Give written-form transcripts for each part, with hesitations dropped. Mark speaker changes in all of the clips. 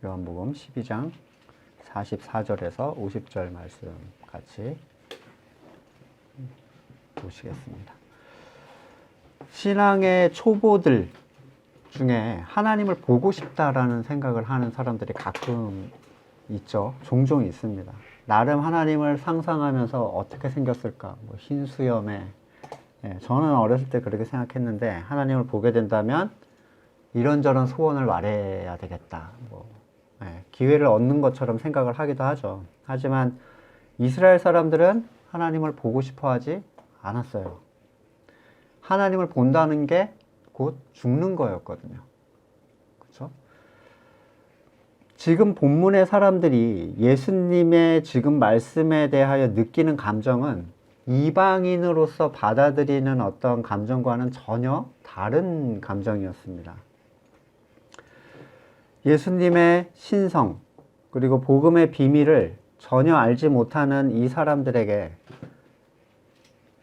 Speaker 1: 요한복음 12장 44절에서 50절 말씀 같이 보시겠습니다. 신앙의 초보들 중에 하나님을 보고 싶다라는 생각을 하는 사람들이 가끔 있죠. 종종 있습니다. 나름 하나님을 상상하면서 어떻게 생겼을까? 뭐 흰 수염에, 저는 어렸을 때 그렇게 생각했는데 하나님을 보게 된다면 이런저런 소원을 말해야 되겠다. 기회를 얻는 것처럼 생각을 하기도 하죠. 하지만 이스라엘 사람들은 하나님을 보고 싶어 하지 않았어요. 하나님을 본다는 게 곧 죽는 거였거든요. 그렇죠? 지금 본문의 사람들이 예수님의 지금 말씀에 대하여 느끼는 감정은 이방인으로서 받아들이는 어떤 감정과는 전혀 다른 감정이었습니다. 예수님의 신성 그리고 복음의 비밀을 전혀 알지 못하는 이 사람들에게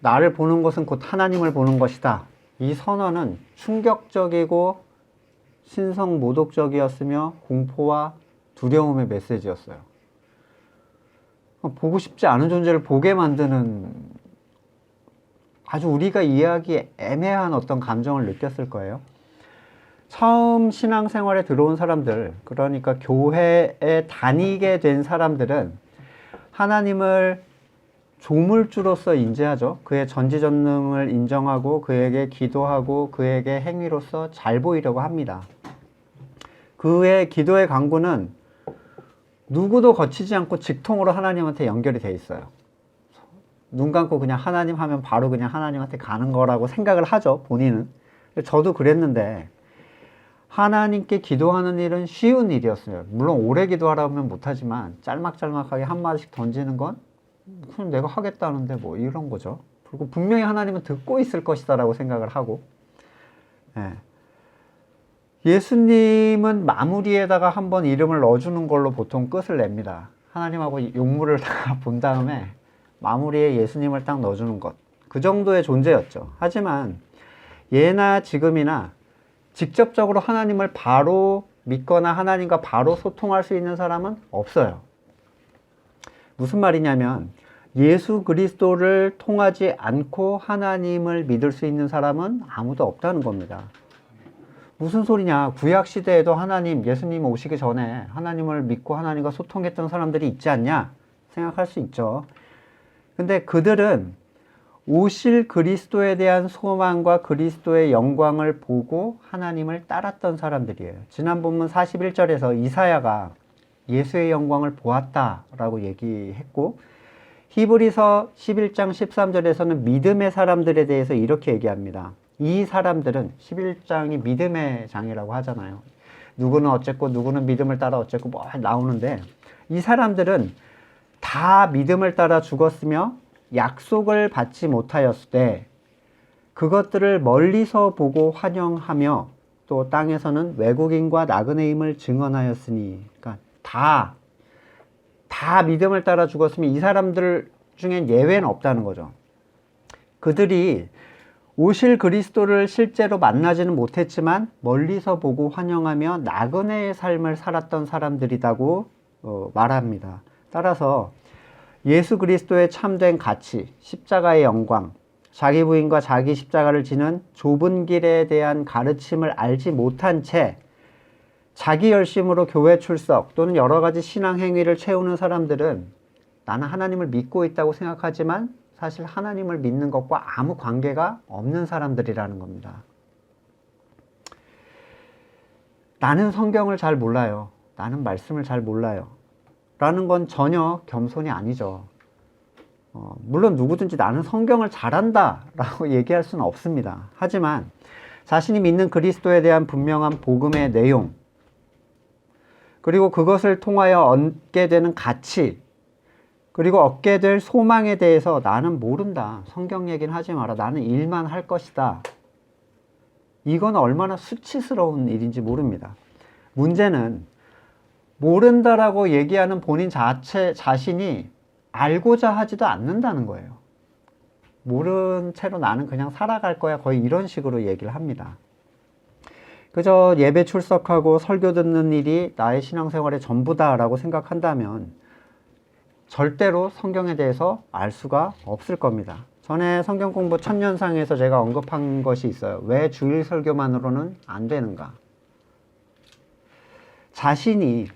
Speaker 1: 나를 보는 것은 곧 하나님을 보는 것이다. 이 선언은 충격적이고 신성모독적이었으며 공포와 두려움의 메시지였어요. 보고 싶지 않은 존재를 보게 만드는 아주 우리가 이해하기 애매한 어떤 감정을 느꼈을 거예요. 처음 신앙생활에 들어온 사람들, 그러니까 교회에 다니게 된 사람들은 하나님을 조물주로서 인지하죠. 그의 전지전능을 인정하고 그에게 기도하고 그에게 행위로서 잘 보이려고 합니다. 그의 기도의 강구는 누구도 거치지 않고 직통으로 하나님한테 연결이 돼 있어요. 눈 감고 그냥 하나님 하면 바로 그냥 하나님한테 가는 거라고 생각을 하죠, 본인은. 저도 그랬는데 하나님께 기도하는 일은 쉬운 일이었어요. 물론 오래 기도하라면 못하지만 짤막짤막하게 한마디씩 던지는 건 그냥 내가 하겠다는데 뭐 이런 거죠. 그리고 분명히 하나님은 듣고 있을 것이다 라고 생각을 하고, 예수님은 마무리에다가 한번 이름을 넣어주는 걸로 보통 끝을 냅니다. 하나님하고 용물을 다 본 다음에 마무리에 예수님을 딱 넣어주는 것, 그 정도의 존재였죠. 하지만 예나 지금이나 직접적으로 하나님을 바로 믿거나 하나님과 바로 소통할 수 있는 사람은 없어요. 무슨 말이냐면 예수 그리스도를 통하지 않고 하나님을 믿을 수 있는 사람은 아무도 없다는 겁니다. 무슨 소리냐, 구약시대에도 하나님, 예수님 오시기 전에 하나님을 믿고 하나님과 소통했던 사람들이 있지 않냐 생각할 수 있죠. 근데 그들은 오실 그리스도에 대한 소망과 그리스도의 영광을 보고 하나님을 따랐던 사람들이에요. 지난 본문 41절에서 이사야가 예수의 영광을 보았다라고 얘기했고, 히브리서 11장 13절에서는 믿음의 사람들에 대해서 이렇게 얘기합니다. 이 사람들은, 11장이 믿음의 장이라고 하잖아요. 누구는 어쨌고 누구는 믿음을 따라 어쨌고 뭐 나오는데, 이 사람들은 다 믿음을 따라 죽었으며 약속을 받지 못하였을 때 그것들을 멀리서 보고 환영하며 또 땅에서는 외국인과 나그네임을 증언하였으니, 그러니까 다 믿음을 따라 죽었으면 이 사람들 중엔 예외는 없다는 거죠. 그들이 오실 그리스도를 실제로 만나지는 못했지만 멀리서 보고 환영하며 나그네의 삶을 살았던 사람들이라고 말합니다. 따라서 예수 그리스도의 참된 가치, 십자가의 영광, 자기 부인과 자기 십자가를 지는 좁은 길에 대한 가르침을 알지 못한 채 자기 열심으로 교회 출석 또는 여러 가지 신앙 행위를 채우는 사람들은 나는 하나님을 믿고 있다고 생각하지만 사실 하나님을 믿는 것과 아무 관계가 없는 사람들이라는 겁니다. 나는 성경을 잘 몰라요. 나는 말씀을 잘 몰라요. 라는 건 전혀 겸손이 아니죠. 물론 누구든지 나는 성경을 잘한다 라고 얘기할 수는 없습니다. 하지만 자신이 믿는 그리스도에 대한 분명한 복음의 내용, 그리고 그것을 통하여 얻게 되는 가치, 그리고 얻게 될 소망에 대해서 나는 모른다. 성경 얘기는 하지 마라. 나는 일만 할 것이다. 이건 얼마나 수치스러운 일인지 모릅니다. 문제는 모른다라고 얘기하는 본인 자신이 알고자 하지도 않는다는 거예요. 모른 채로 나는 그냥 살아갈 거야. 거의 이런 식으로 얘기를 합니다. 그저 예배 출석하고 설교 듣는 일이 나의 신앙생활의 전부다라고 생각한다면 절대로 성경에 대해서 알 수가 없을 겁니다. 전에 성경 공부 천년상에서 제가 언급한 것이 있어요. 왜 주일 설교만으로는 안 되는가? 자신이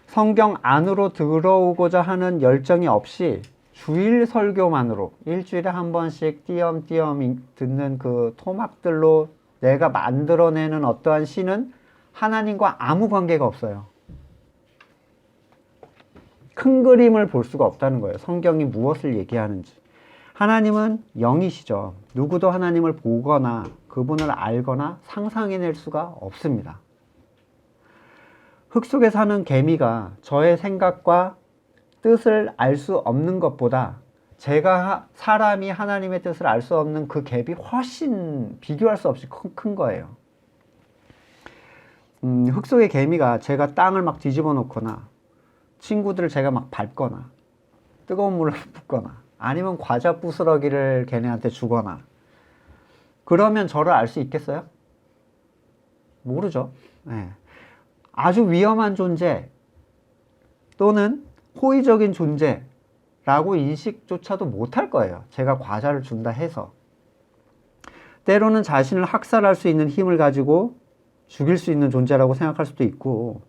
Speaker 1: 성경 안으로 들어오고자 하는 열정이 없이 주일 설교만으로 일주일에 한 번씩 띄엄띄엄 듣는 그 토막들로 내가 만들어내는 어떠한 신은 하나님과 아무 관계가 없어요. 큰 그림을 볼 수가 없다는 거예요. 성경이 무엇을 얘기하는지. 하나님은 영이시죠. 누구도 하나님을 보거나 그분을 알거나 상상해낼 수가 없습니다. 흙 속에 사는 개미가 저의 생각과 뜻을 알 수 없는 것보다 제가 사람이 하나님의 뜻을 알 수 없는 그 갭이 훨씬 비교할 수 없이 큰 거예요. 흙 속의 개미가 제가 땅을 막 뒤집어 놓거나 친구들을 제가 막 밟거나 뜨거운 물을 붓거나 아니면 과자 부스러기를 걔네한테 주거나 그러면 저를 알 수 있겠어요? 모르죠. 네. 아주 위험한 존재 또는 호의적인 존재라고 인식조차도 못할 거예요. 제가 과자를 준다 해서. 때로는 자신을 학살할 수 있는 힘을 가지고 죽일 수 있는 존재라고 생각할 수도 있고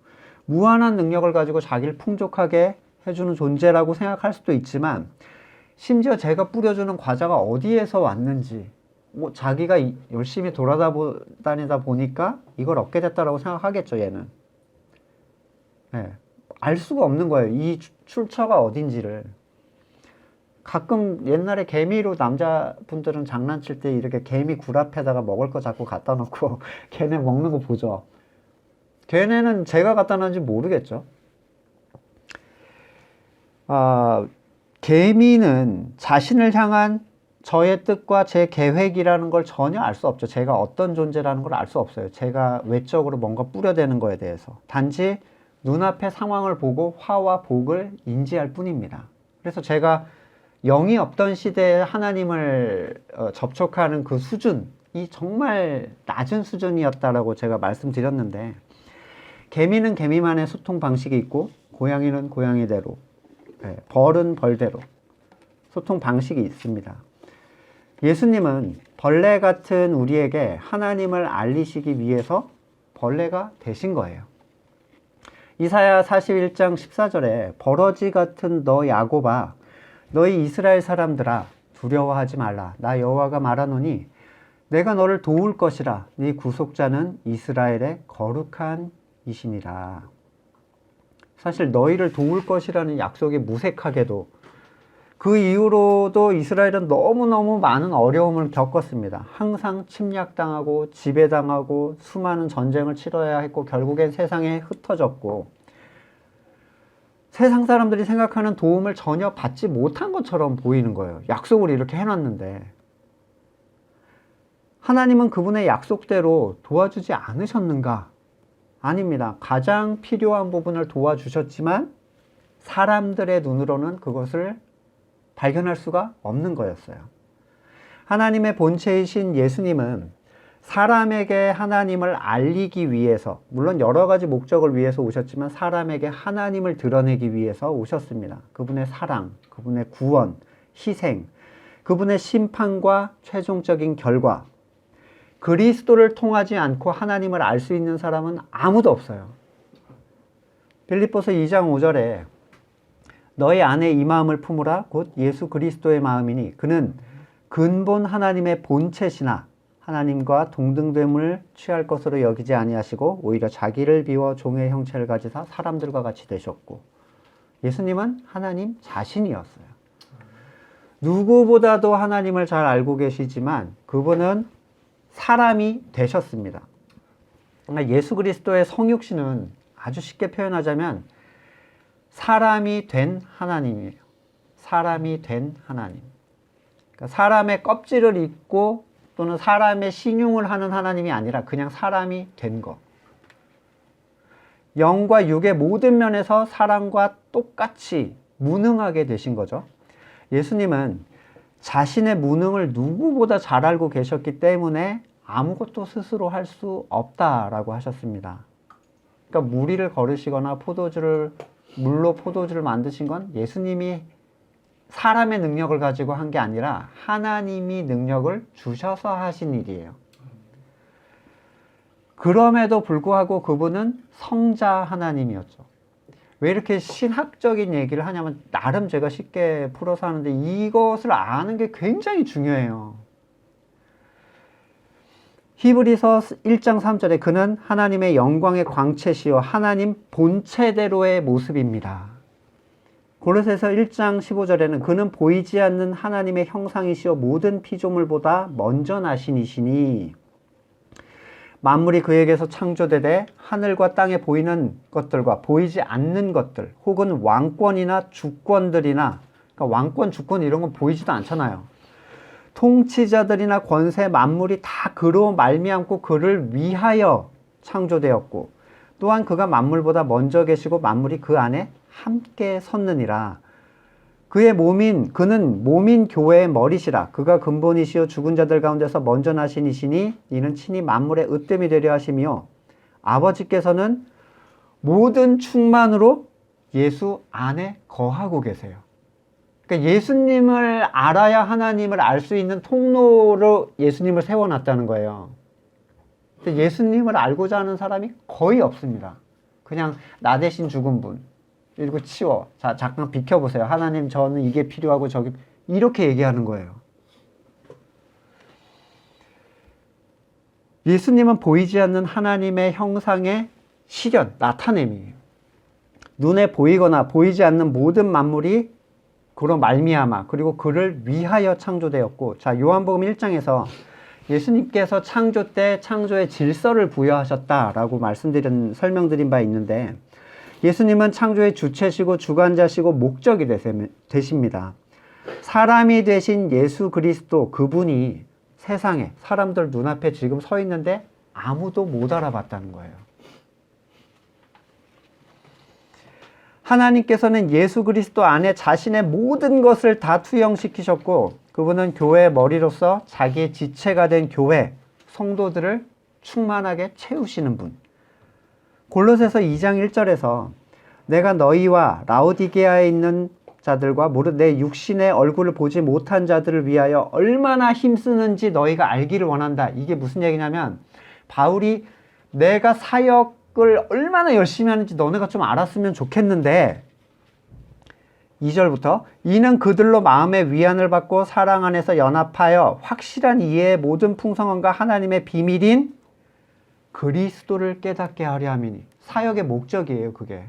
Speaker 1: 무한한 능력을 가지고 자기를 풍족하게 해주는 존재라고 생각할 수도 있지만 심지어 제가 뿌려주는 과자가 어디에서 왔는지 뭐 자기가 열심히 돌아다니다 보니까 이걸 얻게 됐다라고 생각하겠죠, 얘는. 네. 알 수가 없는 거예요. 이 출처가 어딘지를. 가끔 옛날에 개미로 남자분들은 장난칠 때 이렇게 개미 굴 앞에다가 먹을 거 자꾸 갖다 놓고 걔네 먹는 거 보죠. 걔네는 제가 갖다 놨는지 모르겠죠. 개미는 자신을 향한 저의 뜻과 제 계획이라는 걸 전혀 알 수 없죠. 제가 어떤 존재라는 걸 알 수 없어요. 제가 외적으로 뭔가 뿌려대는 거에 대해서. 단지 눈앞의 상황을 보고 화와 복을 인지할 뿐입니다. 그래서 제가 영이 없던 시대에 하나님을 접촉하는 그 수준이 정말 낮은 수준이었다라고 제가 말씀드렸는데 개미는 개미만의 소통 방식이 있고 고양이는 고양이대로 벌은 벌대로 소통 방식이 있습니다. 예수님은 벌레 같은 우리에게 하나님을 알리시기 위해서 벌레가 되신 거예요. 이사야 41장 14절에 버러지 같은 너 야곱아 너희 이스라엘 사람들아 두려워하지 말라. 나 여호와가 말하노니 내가 너를 도울 것이라. 네 구속자는 이스라엘의 거룩한 이시니라. 사실 너희를 도울 것이라는 약속이 무색하게도 그 이후로도 이스라엘은 너무너무 많은 어려움을 겪었습니다. 항상 침략당하고 지배당하고 수많은 전쟁을 치러야 했고 결국엔 세상에 흩어졌고 세상 사람들이 생각하는 도움을 전혀 받지 못한 것처럼 보이는 거예요. 약속을 이렇게 해놨는데 하나님은 그분의 약속대로 도와주지 않으셨는가? 아닙니다. 가장 필요한 부분을 도와주셨지만 사람들의 눈으로는 그것을 발견할 수가 없는 거였어요. 하나님의 본체이신 예수님은 사람에게 하나님을 알리기 위해서, 물론 여러 가지 목적을 위해서 오셨지만 사람에게 하나님을 드러내기 위해서 오셨습니다. 그분의 사랑, 그분의 구원, 희생, 그분의 심판과 최종적인 결과, 그리스도를 통하지 않고 하나님을 알 수 있는 사람은 아무도 없어요. 빌립보서 2장 5절에 너희 안에 이 마음을 품으라 곧 예수 그리스도의 마음이니 그는 근본 하나님의 본체시나 하나님과 동등됨을 취할 것으로 여기지 아니하시고 오히려 자기를 비워 종의 형체를 가지사 사람들과 같이 되셨고 예수님은 하나님 자신이었어요. 누구보다도 하나님을 잘 알고 계시지만 그분은 사람이 되셨습니다. 그러니까 예수 그리스도의 성육신은 아주 쉽게 표현하자면 사람이 된 하나님이에요. 사람이 된 하나님. 그러니까 사람의 껍질을 입고 또는 사람의 신용을 하는 하나님이 아니라 그냥 사람이 된 것. 영과 육의 모든 면에서 사람과 똑같이 무능하게 되신 거죠. 예수님은 자신의 무능을 누구보다 잘 알고 계셨기 때문에 아무것도 스스로 할 수 없다라고 하셨습니다. 그러니까 무리를 걸으시거나 물로 포도주를 만드신 건 예수님이 사람의 능력을 가지고 한 게 아니라 하나님이 능력을 주셔서 하신 일이에요. 그럼에도 불구하고 그분은 성자 하나님이었죠. 왜 이렇게 신학적인 얘기를 하냐면 나름 제가 쉽게 풀어서 하는데 이것을 아는 게 굉장히 중요해요. 히브리서 1장 3절에 그는 하나님의 영광의 광채시요 하나님 본체대로의 모습입니다. 골로새서 1장 15절에는 그는 보이지 않는 하나님의 형상이시요 모든 피조물보다 먼저 나신 이시니 만물이 그에게서 창조되되 하늘과 땅에 보이는 것들과 보이지 않는 것들 혹은 왕권이나 주권들이나 그러니까 왕권, 주권 이런 건 보이지도 않잖아요. 통치자들이나 권세 만물이 다 그로 말미암고 그를 위하여 창조되었고 또한 그가 만물보다 먼저 계시고 만물이 그 안에 함께 섰느니라. 그는 몸인 교회의 머리시라. 그가 근본이시요 죽은 자들 가운데서 먼저 나신 이시니 이는 친히 만물의 으뜸이 되려 하시며 아버지께서는 모든 충만으로 예수 안에 거하고 계세요. 그러니까 예수님을 알아야 하나님을 알 수 있는 통로로 예수님을 세워놨다는 거예요. 근데 예수님을 알고자 하는 사람이 거의 없습니다. 그냥 나 대신 죽은 분. 이러고 치워. 자, 잠깐 비켜보세요. 하나님, 저는 이게 필요하고 저기 이렇게 얘기하는 거예요. 예수님은 보이지 않는 하나님의 형상의 실현, 나타냄이에요. 눈에 보이거나 보이지 않는 모든 만물이 그로 말미암아 그리고 그를 위하여 창조되었고, 자, 요한복음 1장에서 예수님께서 창조 때 창조의 질서를 부여하셨다라고 설명드린 바 있는데 예수님은 창조의 주체시고 주관자시고 목적이 되십니다. 사람이 되신 예수 그리스도 그분이 세상에 사람들 눈앞에 지금 서 있는데 아무도 못 알아봤다는 거예요. 하나님께서는 예수 그리스도 안에 자신의 모든 것을 다 투영시키셨고 그분은 교회의 머리로서 자기의 지체가 된 교회, 성도들을 충만하게 채우시는 분. 골로새서 2장 1절에서 내가 너희와 라오디게아에 있는 자들과 내 육신의 얼굴을 보지 못한 자들을 위하여 얼마나 힘쓰는지 너희가 알기를 원한다. 이게 무슨 얘기냐면 바울이 내가 사역을 얼마나 열심히 하는지 너네가 좀 알았으면 좋겠는데 2절부터 이는 그들로 마음의 위안을 받고 사랑 안에서 연합하여 확실한 이해의 모든 풍성함과 하나님의 비밀인 그리스도를 깨닫게 하려 함이니. 사역의 목적이에요. 그게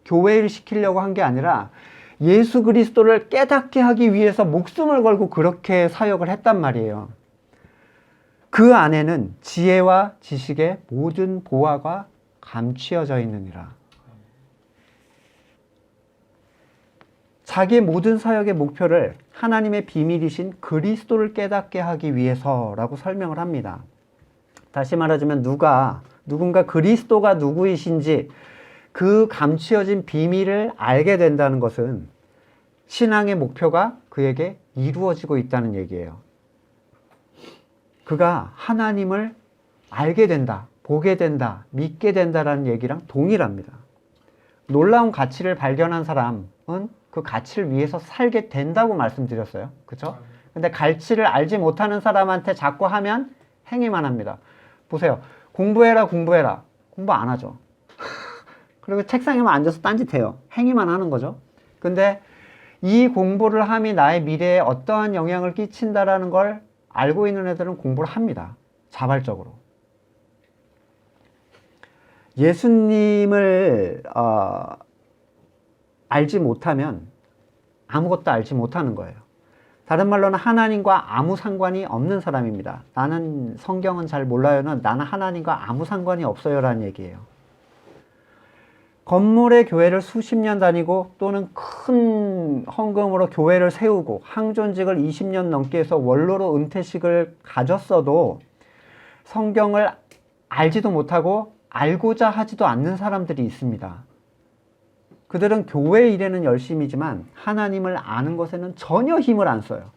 Speaker 1: 교회를 시키려고 한 게 아니라 예수 그리스도를 깨닫게 하기 위해서 목숨을 걸고 그렇게 사역을 했단 말이에요. 그 안에는 지혜와 지식의 모든 보화가 감추어져 있느니라. 자기의 모든 사역의 목표를 하나님의 비밀이신 그리스도를 깨닫게 하기 위해서라고 설명을 합니다. 다시 말하자면 누군가 그리스도가 누구이신지 그 감추어진 비밀을 알게 된다는 것은 신앙의 목표가 그에게 이루어지고 있다는 얘기예요. 그가 하나님을 알게 된다, 보게 된다, 믿게 된다라는 얘기랑 동일합니다. 놀라운 가치를 발견한 사람은 그 가치를 위해서 살게 된다고 말씀드렸어요. 그렇죠? 근데 가치를 알지 못하는 사람한테 자꾸 하면 행위만 합니다. 보세요. 공부해라. 공부 안 하죠. 그리고 책상에만 앉아서 딴짓해요. 행위만 하는 거죠. 근데 이 공부를 함이 나의 미래에 어떠한 영향을 끼친다라는 걸 알고 있는 애들은 공부를 합니다. 자발적으로. 예수님을 알지 못하면 아무것도 알지 못하는 거예요. 다른 말로는 하나님과 아무 상관이 없는 사람입니다. 나는 성경은 잘 몰라요는 나는 하나님과 아무 상관이 없어요 라는 얘기예요. 건물의 교회를 수십 년 다니고 또는 큰 헌금으로 교회를 세우고 항존직을 20년 넘게 해서 원로로 은퇴식을 가졌어도 성경을 알지도 못하고 알고자 하지도 않는 사람들이 있습니다. 그들은 교회 일에는 열심이지만 하나님을 아는 것에는 전혀 힘을 안 써요.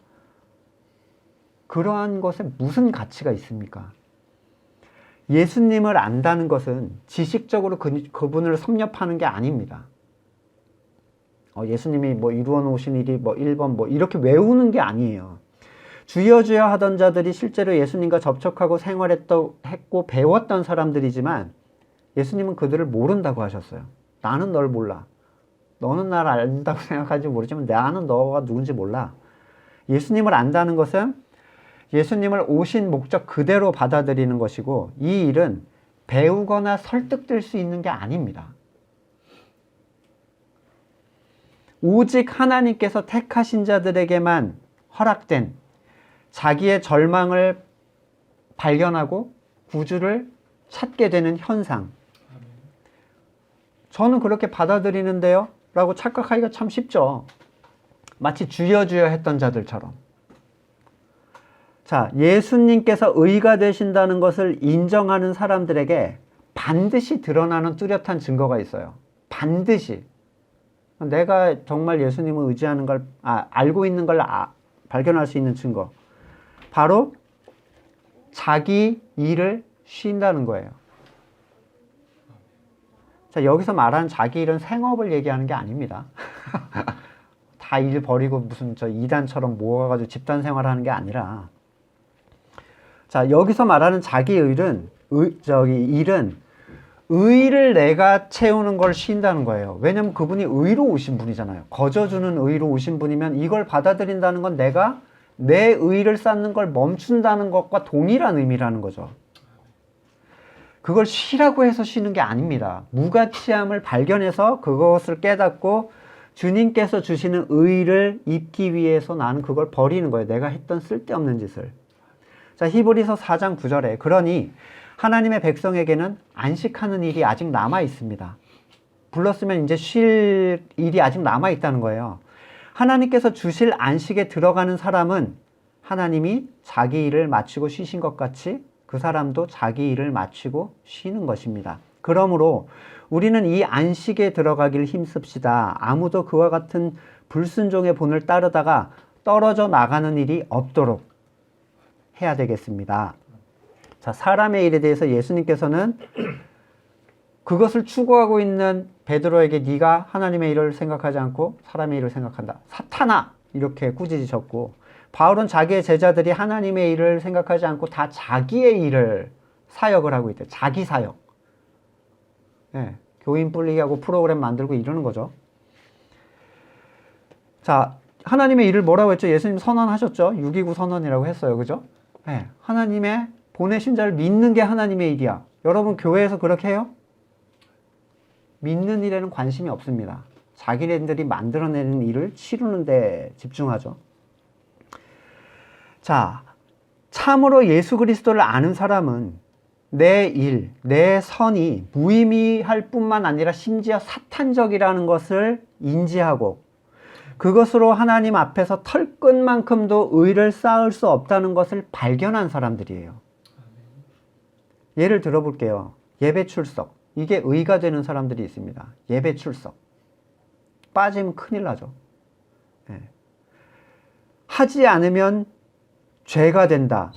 Speaker 1: 그러한 것에 무슨 가치가 있습니까? 예수님을 안다는 것은 지식적으로 그분을 섭렵하는 게 아닙니다. 예수님이 뭐 이루어 놓으신 일이 뭐 1번 뭐 이렇게 외우는 게 아니에요. 주여 주여 하던 자들이 실제로 예수님과 접촉하고 생활했고 배웠던 사람들이지만 예수님은 그들을 모른다고 하셨어요. 나는 널 몰라. 너는 나를 안다고 생각하지 모르지만 나는 너가 누군지 몰라. 예수님을 안다는 것은 예수님을 오신 목적 그대로 받아들이는 것이고, 이 일은 배우거나 설득될 수 있는 게 아닙니다. 오직 하나님께서 택하신 자들에게만 허락된 자기의 절망을 발견하고 구주를 찾게 되는 현상. 저는 그렇게 받아들이는데요 라고 착각하기가 참 쉽죠. 마치 주여 주여 했던 자들처럼. 자, 예수님께서 의가 되신다는 것을 인정하는 사람들에게 반드시 드러나는 뚜렷한 증거가 있어요. 반드시. 내가 정말 예수님을 의지하는 걸, 알고 있는 걸 발견할 수 있는 증거. 바로 자기 일을 쉰다는 거예요. 자, 여기서 말하는 자기 일은 생업을 얘기하는 게 아닙니다. 다 일 버리고 무슨 저 이단처럼 모아가지고 집단 생활하는 게 아니라, 자, 여기서 말하는 자기 일은, 일은 의를 내가 채우는 걸 쉰다는 거예요. 왜냐면 그분이 의로 오신 분이잖아요. 거저주는 의로 오신 분이면 이걸 받아들인다는 건 내가 내 의를 쌓는 걸 멈춘다는 것과 동일한 의미라는 거죠. 그걸 쉬라고 해서 쉬는 게 아닙니다. 무가치함을 발견해서 그것을 깨닫고 주님께서 주시는 의를 입기 위해서 나는 그걸 버리는 거예요. 내가 했던 쓸데없는 짓을. 자, 히브리서 4장 9절에 그러니 하나님의 백성에게는 안식하는 일이 아직 남아 있습니다. 불렀으면 이제 쉴 일이 아직 남아 있다는 거예요. 하나님께서 주실 안식에 들어가는 사람은 하나님이 자기 일을 마치고 쉬신 것 같이 그 사람도 자기 일을 마치고 쉬는 것입니다. 그러므로 우리는 이 안식에 들어가길 힘씁시다. 아무도 그와 같은 불순종의 본을 따르다가 떨어져 나가는 일이 없도록 해야 되겠습니다. 자, 사람의 일에 대해서 예수님께서는 그것을 추구하고 있는 베드로에게 네가 하나님의 일을 생각하지 않고 사람의 일을 생각한다. 사탄아! 이렇게 꾸짖으셨고, 바울은 자기의 제자들이 하나님의 일을 생각하지 않고 다 자기의 일을 사역을 하고 있대. 자기 사역. 네, 교인 불리게 하고 프로그램 만들고 이러는 거죠. 자, 하나님의 일을 뭐라고 했죠? 예수님 선언하셨죠? 6.29 선언이라고 했어요. 그죠? 네, 하나님의 보내신 자를 믿는 게 하나님의 일이야. 여러분 교회에서 그렇게 해요? 믿는 일에는 관심이 없습니다. 자기네들이 만들어내는 일을 치르는 데 집중하죠. 자, 참으로 예수 그리스도를 아는 사람은 내 일, 내 선이 무의미할 뿐만 아니라 심지어 사탄적이라는 것을 인지하고 그것으로 하나님 앞에서 털끝만큼도 의를 쌓을 수 없다는 것을 발견한 사람들이에요. 예를 들어볼게요. 예배 출석. 이게 의가 되는 사람들이 있습니다. 예배 출석. 빠지면 큰일 나죠. 네. 하지 않으면 죄가 된다.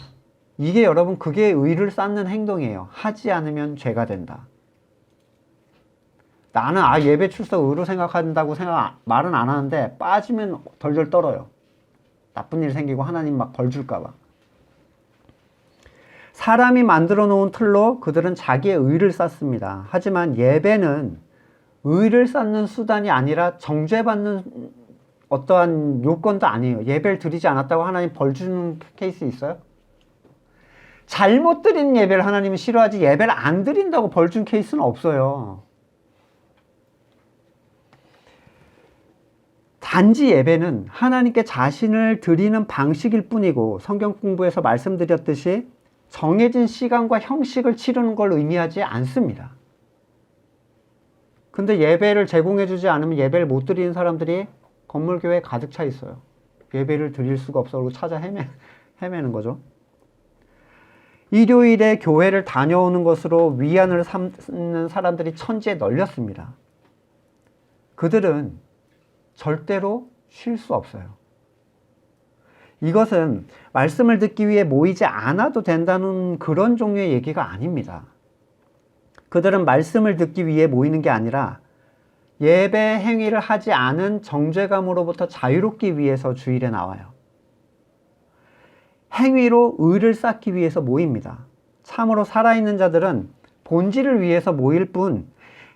Speaker 1: 이게 여러분 그게 의를 쌓는 행동이에요. 하지 않으면 죄가 된다. 나는 예배 출석 의로 생각한다고 말은 안 하는데 빠지면 덜덜 떨어요. 나쁜 일 생기고 하나님 막 벌 줄까 봐. 사람이 만들어 놓은 틀로 그들은 자기의 의를 쌓습니다. 하지만 예배는 의를 쌓는 수단이 아니라 정죄받는 어떠한 요건도 아니에요. 예배를 드리지 않았다고 하나님 벌 주는 케이스 있어요? 잘못 드린 예배를 하나님은 싫어하지 예배를 안 드린다고 벌 준 케이스는 없어요. 단지 예배는 하나님께 자신을 드리는 방식일 뿐이고 성경 공부에서 말씀드렸듯이 정해진 시간과 형식을 치르는 걸 의미하지 않습니다. 근데 예배를 제공해주지 않으면 예배를 못 드리는 사람들이 건물교회에 가득 차 있어요. 예배를 드릴 수가 없어 그러고 찾아 헤매는 거죠. 일요일에 교회를 다녀오는 것으로 위안을 삼는 사람들이 천지에 널렸습니다. 그들은 절대로 쉴 수 없어요. 이것은 말씀을 듣기 위해 모이지 않아도 된다는 그런 종류의 얘기가 아닙니다. 그들은 말씀을 듣기 위해 모이는 게 아니라 예배 행위를 하지 않은 정죄감으로부터 자유롭기 위해서 주일에 나와요. 행위로 의를 쌓기 위해서 모입니다. 참으로 살아있는 자들은 본질을 위해서 모일 뿐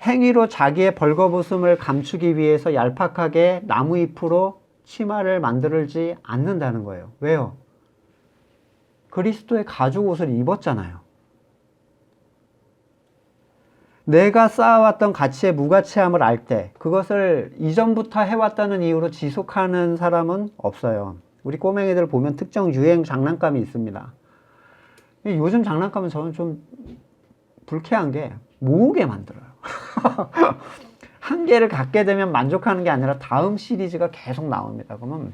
Speaker 1: 행위로 자기의 벌거벗음을 감추기 위해서 얄팍하게 나무잎으로 치마를 만들지 않는다는 거예요. 왜요? 그리스도의 가죽 옷을 입었잖아요. 내가 쌓아왔던 가치의 무가치함을 알 때 그것을 이전부터 해왔다는 이유로 지속하는 사람은 없어요. 우리 꼬맹이들 보면 특정 유행 장난감이 있습니다. 요즘 장난감은 저는 좀 불쾌한 게 모으게 만들어요. 한 개를 갖게 되면 만족하는 게 아니라 다음 시리즈가 계속 나옵니다. 그러면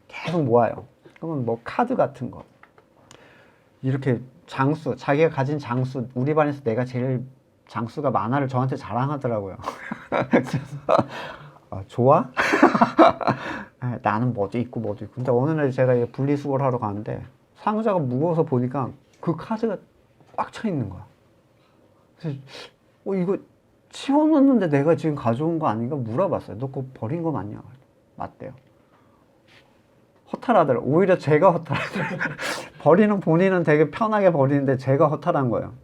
Speaker 1: 계속 모아요. 그러면 뭐 카드 같은 거 이렇게 장수, 자기가 가진 장수, 우리 반에서 내가 제일 장수가 많아를 저한테 자랑하더라고요. 좋아? 나는 뭐도 있고 뭐도 있고. 근데 어느 날 제가 분리수거를 하러 가는데 상자가 무거워서 보니까 그 카드가 꽉 차 있는 거야. 그래서 이거 치워놨는데 내가 지금 가져온 거 아닌가 물어봤어요. 너 그거 버린 거 맞냐? 맞대요. 허탈하더라고. 오히려 제가 허탈하더라고요. 버리는 본인은 되게 편하게 버리는데 제가 허탈한 거예요.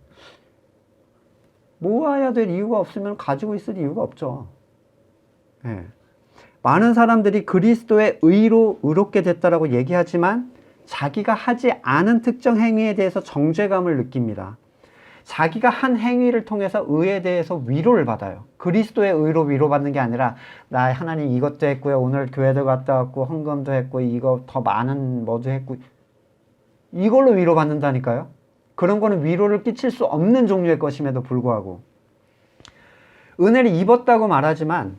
Speaker 1: 모아야 될 이유가 없으면 가지고 있을 이유가 없죠. 네. 많은 사람들이 그리스도의 의로 의롭게 됐다라고 얘기하지만 자기가 하지 않은 특정 행위에 대해서 정죄감을 느낍니다. 자기가 한 행위를 통해서 의에 대해서 위로를 받아요. 그리스도의 의로 위로받는 게 아니라 나 하나님 이것도 했고요. 오늘 교회도 갔다 왔고 헌금도 했고 이거 더 많은 뭐도 했고 이걸로 위로받는다니까요. 그런 거는 위로를 끼칠 수 없는 종류의 것임에도 불구하고 은혜를 입었다고 말하지만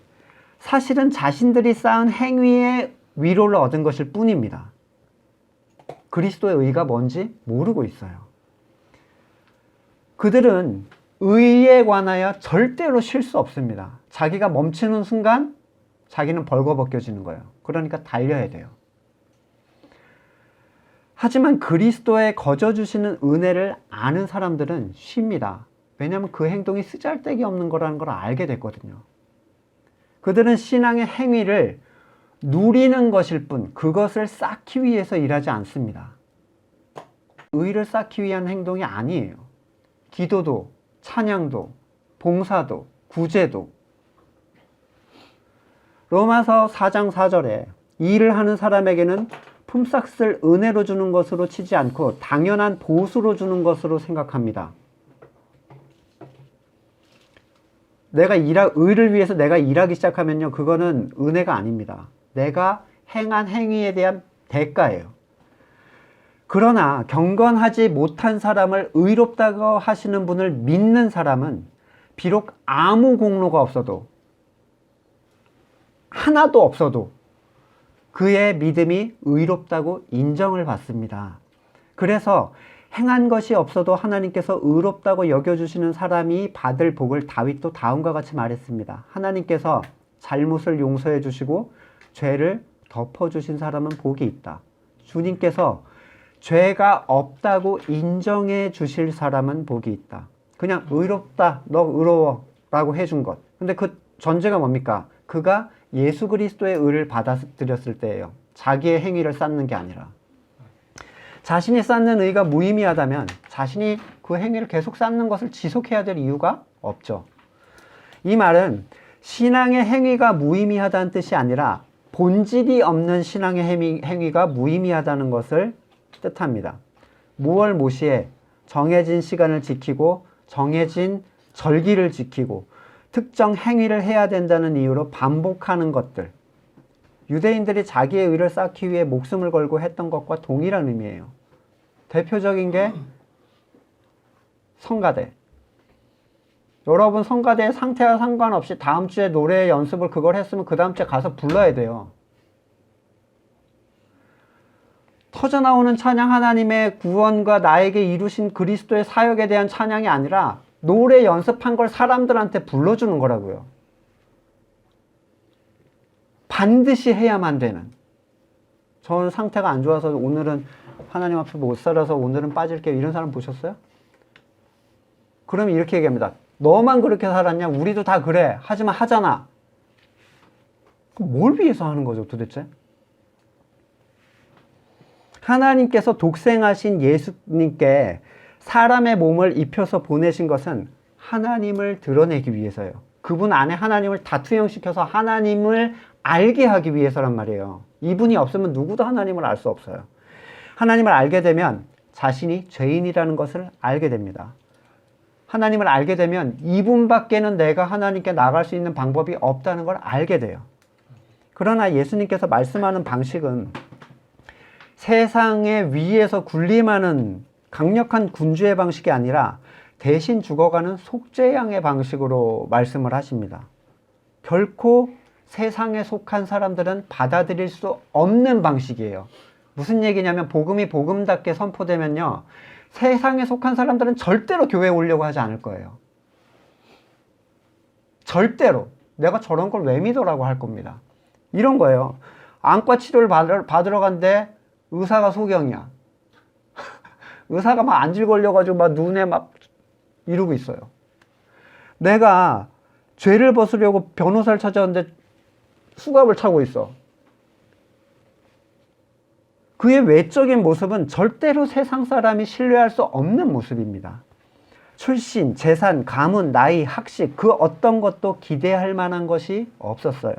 Speaker 1: 사실은 자신들이 쌓은 행위에 위로를 얻은 것일 뿐입니다. 그리스도의 의가 뭔지 모르고 있어요. 그들은 의에 관하여 절대로 쉴 수 없습니다. 자기가 멈추는 순간 자기는 벌거벗겨지는 거예요. 그러니까 달려야 돼요. 하지만 그리스도의 거저주시는 은혜를 아는 사람들은 쉽니다. 왜냐하면 그 행동이 쓰잘데기 없는 거라는 걸 알게 됐거든요. 그들은 신앙의 행위를 누리는 것일 뿐 그것을 쌓기 위해서 일하지 않습니다. 의를 쌓기 위한 행동이 아니에요. 기도도, 찬양도, 봉사도, 구제도. 로마서 4장 4절에 이 일을 하는 사람에게는 품삯을 은혜로 주는 것으로 치지 않고 당연한 보수로 주는 것으로 생각합니다. 의를 위해서 내가 일하기 시작하면요, 그거는 은혜가 아닙니다. 내가 행한 행위에 대한 대가예요. 그러나 경건하지 못한 사람을 의롭다고 하시는 분을 믿는 사람은 비록 아무 공로가 없어도 하나도 없어도 그의 믿음이 의롭다고 인정을 받습니다. 그래서 행한 것이 없어도 하나님께서 의롭다고 여겨주시는 사람이 받을 복을 다윗도 다음과 같이 말했습니다. 하나님께서 잘못을 용서해 주시고 죄를 덮어주신 사람은 복이 있다. 주님께서 죄가 없다고 인정해 주실 사람은 복이 있다. 그냥 의롭다, 너 의로워 라고 해준 것. 근데 그 전제가 뭡니까? 그가 예수 그리스도의 의를 받아들였을 때예요. 자기의 행위를 쌓는 게 아니라. 자신이 쌓는 의가 무의미하다면 자신이 그 행위를 계속 쌓는 것을 지속해야 될 이유가 없죠. 이 말은 신앙의 행위가 무의미하다는 뜻이 아니라 본질이 없는 신앙의 행위가 무의미하다는 것을 뜻합니다. 무월 모시에 정해진 시간을 지키고 정해진 절기를 지키고 특정 행위를 해야 된다는 이유로 반복하는 것들, 유대인들이 자기의 의를 쌓기 위해 목숨을 걸고 했던 것과 동일한 의미예요. 대표적인 게 성가대. 여러분 성가대의 상태와 상관없이 다음 주에 노래 연습을 그걸 했으면 그 다음 주에 가서 불러야 돼요. 터져나오는 찬양, 하나님의 구원과 나에게 이루신 그리스도의 사역에 대한 찬양이 아니라 노래 연습한 걸 사람들한테 불러주는 거라고요. 반드시 해야만 되는. 저는 상태가 안 좋아서 오늘은 하나님 앞에 못 살아서 오늘은 빠질게요. 이런 사람 보셨어요? 그러면 이렇게 얘기합니다. 너만 그렇게 살았냐? 우리도 다 그래. 하지만 하잖아. 그럼 뭘 위해서 하는 거죠, 도대체? 하나님께서 독생하신 예수님께 사람의 몸을 입혀서 보내신 것은 하나님을 드러내기 위해서예요. 그분 안에 하나님을 다 투영시켜서 하나님을 알게 하기 위해서란 말이에요. 이분이 없으면 누구도 하나님을 알 수 없어요. 하나님을 알게 되면 자신이 죄인이라는 것을 알게 됩니다. 하나님을 알게 되면 이분밖에는 내가 하나님께 나갈 수 있는 방법이 없다는 걸 알게 돼요. 그러나 예수님께서 말씀하는 방식은 세상의 위에서 군림하는 강력한 군주의 방식이 아니라 대신 죽어가는 속죄양의 방식으로 말씀을 하십니다. 결코 세상에 속한 사람들은 받아들일 수 없는 방식이에요. 무슨 얘기냐면 복음이 복음답게 선포되면요, 세상에 속한 사람들은 절대로 교회에 오려고 하지 않을 거예요. 절대로. 내가 저런 걸 왜 믿어라고 할 겁니다. 이런 거예요. 안과 치료를 받으러 간데 의사가 소경이야. 의사가 막 안질 걸려가지고 막 눈에 막 이러고 있어요. 내가 죄를 벗으려고 변호사를 찾아왔는데 수갑을 차고 있어. 그의 외적인 모습은 절대로 세상 사람이 신뢰할 수 없는 모습입니다. 출신, 재산, 가문, 나이, 학식, 그 어떤 것도 기대할 만한 것이 없었어요.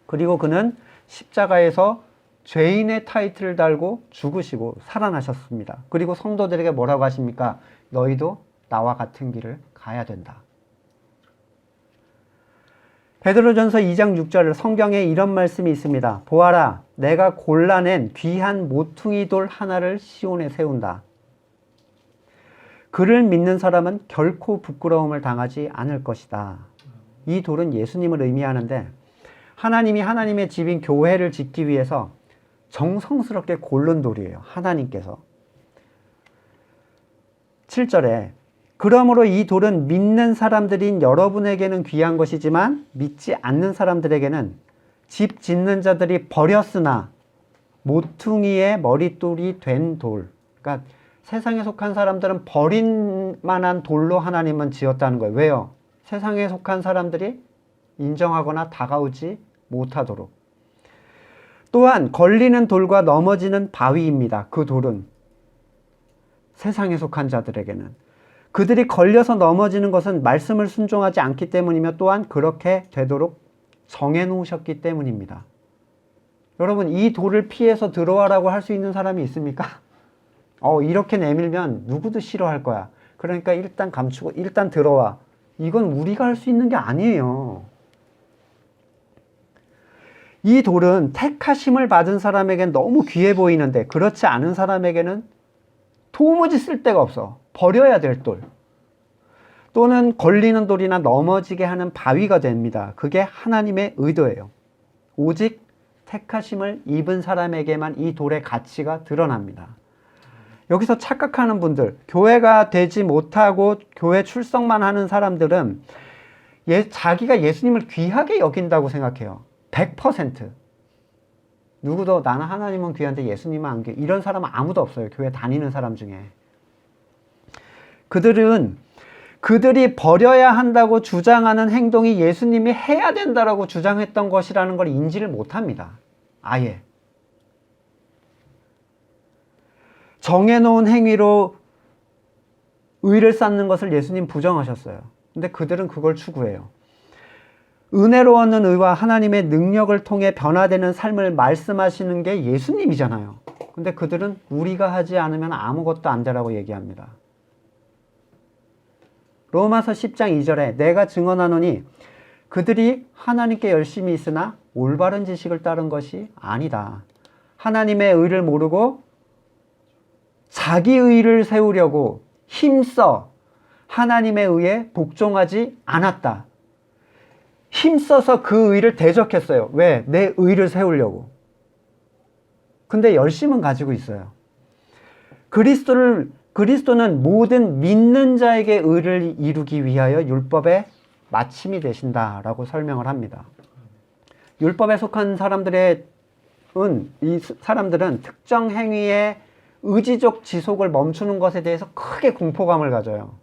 Speaker 1: 그리고 그는 십자가에서 죄인의 타이틀을 달고 죽으시고 살아나셨습니다. 그리고 성도들에게 뭐라고 하십니까? 너희도 나와 같은 길을 가야 된다. 베드로전서 2장 6절 성경에 이런 말씀이 있습니다. 보아라, 내가 골라낸 귀한 모퉁이 돌 하나를 시온에 세운다. 그를 믿는 사람은 결코 부끄러움을 당하지 않을 것이다. 이 돌은 예수님을 의미하는데 하나님이 하나님의 집인 교회를 짓기 위해서 정성스럽게 고른 돌이에요. 하나님께서. 7절에 그러므로 이 돌은 믿는 사람들인 여러분에게는 귀한 것이지만 믿지 않는 사람들에게는 집 짓는 자들이 버렸으나 모퉁이의 머릿돌이 된 돌. 그러니까 세상에 속한 사람들은 버린 만한 돌로 하나님은 지었다는 거예요. 왜요? 세상에 속한 사람들이 인정하거나 다가오지 못하도록. 또한 걸리는 돌과 넘어지는 바위입니다. 그 돌은 세상에 속한 자들에게는. 그들이 걸려서 넘어지는 것은 말씀을 순종하지 않기 때문이며 또한 그렇게 되도록 정해놓으셨기 때문입니다. 여러분, 이 돌을 피해서 들어와라고 할 수 있는 사람이 있습니까? 이렇게 내밀면 누구도 싫어할 거야. 그러니까 일단 감추고 일단 들어와. 이건 우리가 할 수 있는 게 아니에요. 이 돌은 택하심을 받은 사람에겐 너무 귀해 보이는데 그렇지 않은 사람에게는 도무지 쓸 데가 없어. 버려야 될 돌. 또는 걸리는 돌이나 넘어지게 하는 바위가 됩니다. 그게 하나님의 의도예요. 오직 택하심을 입은 사람에게만 이 돌의 가치가 드러납니다. 여기서 착각하는 분들, 교회가 되지 못하고 교회 출석만 하는 사람들은 자기가 예수님을 귀하게 여긴다고 생각해요. 100%. 누구도 나는 하나님은 귀한데 예수님은 안 귀해. 이런 사람은 아무도 없어요. 교회 다니는 사람 중에. 그들이 버려야 한다고 주장하는 행동이 예수님이 해야 된다라고 주장했던 것이라는 걸 인지를 못합니다. 아예. 정해놓은 행위로 의를 쌓는 것을 예수님 부정하셨어요. 근데 그들은 그걸 추구해요. 은혜로 얻는 의와 하나님의 능력을 통해 변화되는 삶을 말씀하시는 게 예수님이잖아요. 근데 그들은 우리가 하지 않으면 아무것도 안 되라고 얘기합니다. 로마서 10장 2절에 내가 증언하노니 그들이 하나님께 열심히 있으나 올바른 지식을 따른 것이 아니다. 하나님의 의를 모르고 자기 의를 세우려고 힘써 하나님의 의에 복종하지 않았다. 힘써서 그 의를 대적했어요. 왜? 내 의를 세우려고. 근데 열심은 가지고 있어요. 그리스도는 모든 믿는 자에게 의를 이루기 위하여 율법의 마침이 되신다라고 설명을 합니다. 율법에 속한 사람들의 이 사람들은 특정 행위의 의지적 지속을 멈추는 것에 대해서 크게 공포감을 가져요.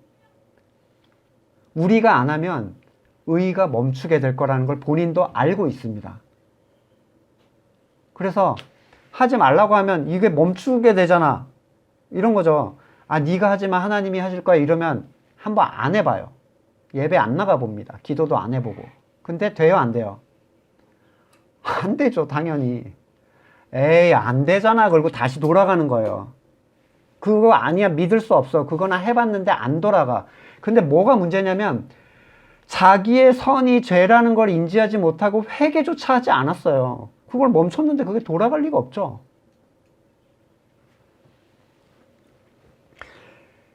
Speaker 1: 우리가 안 하면 의의가 멈추게 될 거라는 걸 본인도 알고 있습니다. 그래서 하지 말라고 하면 이게 멈추게 되잖아. 이런 거죠. 아, 네가 하지만 하나님이 하실 거야. 이러면 한번 안 해봐요. 예배 안 나가 봅니다. 기도도 안 해보고. 근데 돼요, 안 돼요? 안 되죠, 당연히. 에이, 안 되잖아. 그리고 다시 돌아가는 거예요. 그거 아니야, 믿을 수 없어. 그거나 해봤는데 안 돌아가. 근데 뭐가 문제냐면 자기의 선이 죄라는 걸 인지하지 못하고 회개조차 하지 않았어요. 그걸 멈췄는데 그게 돌아갈 리가 없죠.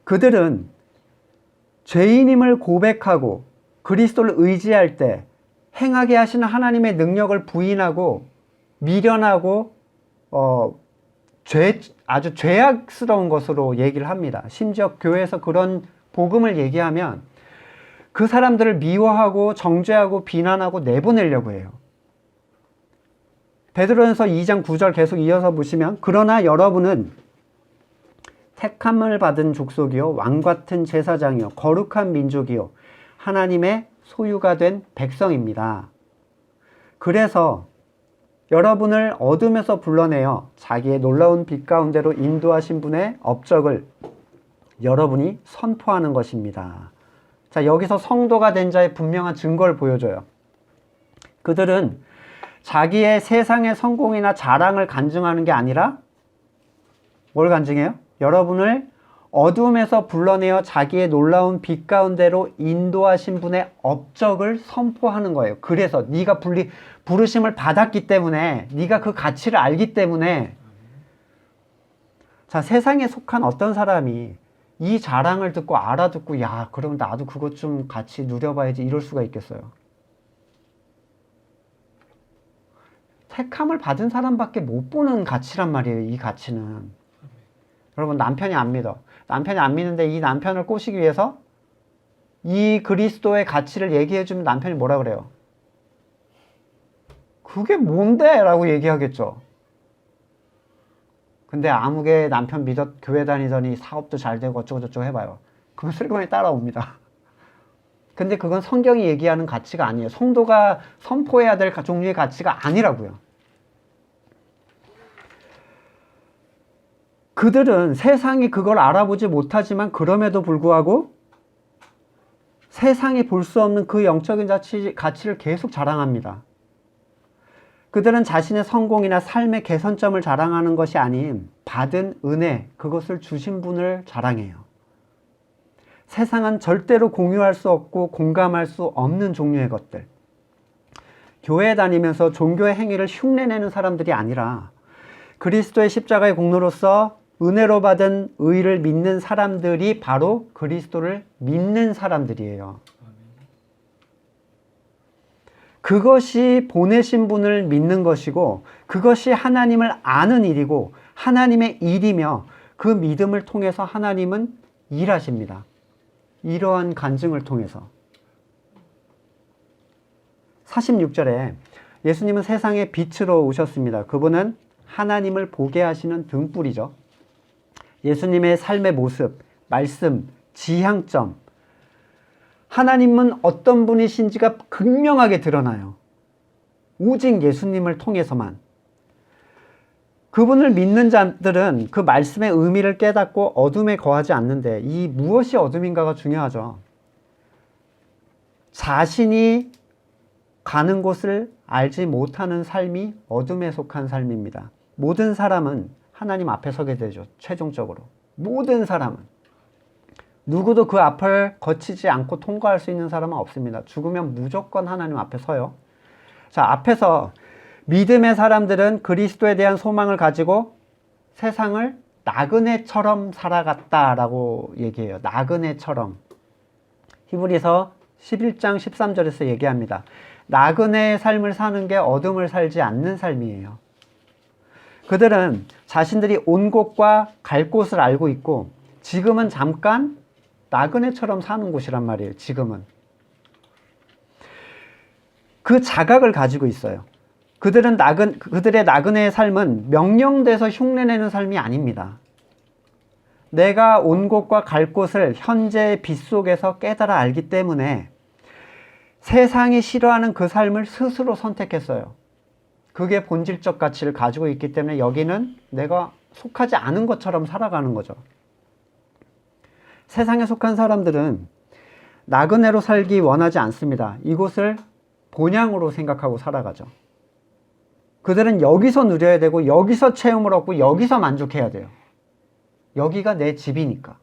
Speaker 1: 그들은 죄인임을 고백하고 그리스도를 의지할 때 행하게 하시는 하나님의 능력을 부인하고 미련하고 아주 죄악스러운 것으로 얘기를 합니다. 심지어 교회에서 그런 복음을 얘기하면 그 사람들을 미워하고 정죄하고 비난하고 내보내려고 해요. 베드로전서 2장 9절 계속 이어서 보시면 그러나 여러분은 택함을 받은 족속이요 왕같은 제사장이요 거룩한 민족이요 하나님의 소유가 된 백성입니다. 그래서 여러분을 어둠에서 불러내어 자기의 놀라운 빛 가운데로 인도하신 분의 업적을 여러분이 선포하는 것입니다. 자, 여기서 성도가 된 자의 분명한 증거를 보여줘요. 그들은 자기의 세상의 성공이나 자랑을 간증하는 게 아니라 뭘 간증해요? 여러분을 어둠에서 불러내어 자기의 놀라운 빛 가운데로 인도하신 분의 업적을 선포하는 거예요. 그래서 네가 부르심을 받았기 때문에, 네가 그 가치를 알기 때문에. 자, 세상에 속한 어떤 사람이 이 자랑을 듣고 알아듣고 야, 그럼 나도 그것 좀 같이 누려봐야지 이럴 수가 있겠어요? 택함을 받은 사람밖에 못 보는 가치란 말이에요. 이 가치는. 여러분, 남편이 안 믿어. 남편이 안 믿는데 이 남편을 꼬시기 위해서 이 그리스도의 가치를 얘기해주면 남편이 뭐라 그래요? 그게 뭔데? 라고 얘기하겠죠. 근데 아무개 남편 교회 다니더니 사업도 잘 되고 어쩌고저쩌고 해봐요. 그건 슬그머니 따라옵니다. 근데 그건 성경이 얘기하는 가치가 아니에요. 성도가 선포해야 될 종류의 가치가 아니라고요. 그들은 세상이 그걸 알아보지 못하지만 그럼에도 불구하고 세상이 볼 수 없는 그 영적인 가치를 계속 자랑합니다. 그들은 자신의 성공이나 삶의 개선점을 자랑하는 것이 아닌 받은 은혜, 그것을 주신 분을 자랑해요. 세상은 절대로 공유할 수 없고 공감할 수 없는 종류의 것들. 교회 다니면서 종교의 행위를 흉내내는 사람들이 아니라 그리스도의 십자가의 공로로서 은혜로 받은 의를 믿는 사람들이 바로 그리스도를 믿는 사람들이에요. 그것이 보내신 분을 믿는 것이고 그것이 하나님을 아는 일이고 하나님의 일이며 그 믿음을 통해서 하나님은 일하십니다. 이러한 간증을 통해서. 46절에 예수님은 세상의 빛으로 오셨습니다. 그분은 하나님을 보게 하시는 등불이죠. 예수님의 삶의 모습, 말씀, 지향점, 하나님은 어떤 분이신지가 극명하게 드러나요. 오직 예수님을 통해서만. 그분을 믿는 자들은 그 말씀의 의미를 깨닫고 어둠에 거하지 않는데 이 무엇이 어둠인가가 중요하죠. 자신이 가는 곳을 알지 못하는 삶이 어둠에 속한 삶입니다. 모든 사람은 하나님 앞에 서게 되죠. 최종적으로. 모든 사람은. 누구도 그 앞을 거치지 않고 통과할 수 있는 사람은 없습니다. 죽으면 무조건 하나님 앞에 서요. 자, 앞에서 믿음의 사람들은 그리스도에 대한 소망을 가지고 세상을 나그네처럼 살아갔다라고 얘기해요. 나그네처럼. 히브리서 11장 13절에서 얘기합니다. 나그네의 삶을 사는 게 어둠을 살지 않는 삶이에요. 그들은 자신들이 온 곳과 갈 곳을 알고 있고 지금은 잠깐 나그네처럼 사는 곳이란 말이에요. 지금은. 그 자각을 가지고 있어요. 그들의 나그네의 삶은 명령돼서 흉내내는 삶이 아닙니다. 내가 온 곳과 갈 곳을 현재의 빛 속에서 깨달아 알기 때문에 세상이 싫어하는 그 삶을 스스로 선택했어요. 그게 본질적 가치를 가지고 있기 때문에 여기는 내가 속하지 않은 것처럼 살아가는 거죠. 세상에 속한 사람들은 나그네로 살기 원하지 않습니다. 이곳을 본향으로 생각하고 살아가죠. 그들은 여기서 누려야 되고 여기서 체험을 얻고 여기서 만족해야 돼요. 여기가 내 집이니까.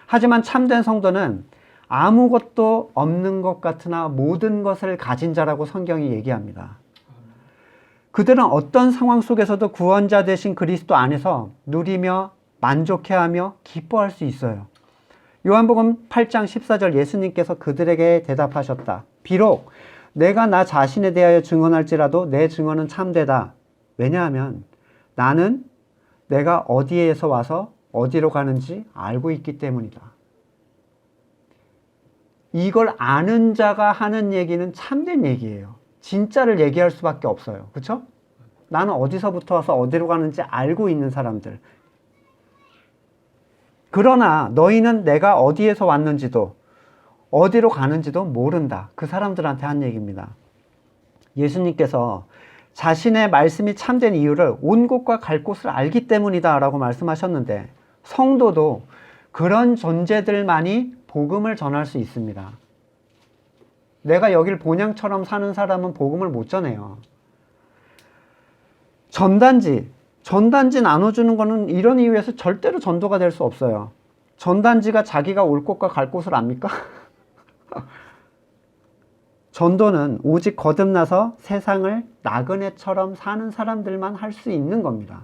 Speaker 1: 하지만 참된 성도는 아무것도 없는 것 같으나 모든 것을 가진 자라고 성경이 얘기합니다. 그들은 어떤 상황 속에서도 구원자 되신 그리스도 안에서 누리며 만족해하며 기뻐할 수 있어요. 요한복음 8장 14절 예수님께서 그들에게 대답하셨다. 비록 내가 나 자신에 대하여 증언할지라도 내 증언은 참되다. 왜냐하면 나는 내가 어디에서 와서 어디로 가는지 알고 있기 때문이다. 이걸 아는 자가 하는 얘기는 참된 얘기예요. 진짜를 얘기할 수밖에 없어요. 그렇죠? 나는 어디서부터 와서 어디로 가는지 알고 있는 사람들. 그러나 너희는 내가 어디에서 왔는지도 어디로 가는지도 모른다. 그 사람들한테 한 얘기입니다. 예수님께서 자신의 말씀이 참된 이유를 온 곳과 갈 곳을 알기 때문이다 라고 말씀하셨는데 성도도 그런 존재들만이 복음을 전할 수 있습니다. 내가 여길 본향처럼 사는 사람은 복음을 못 전해요. 전단지 나눠주는 거는 이런 이유에서 절대로 전도가 될 수 없어요. 전단지가 자기가 올 곳과 갈 곳을 압니까? 전도는 오직 거듭나서 세상을 나그네처럼 사는 사람들만 할 수 있는 겁니다.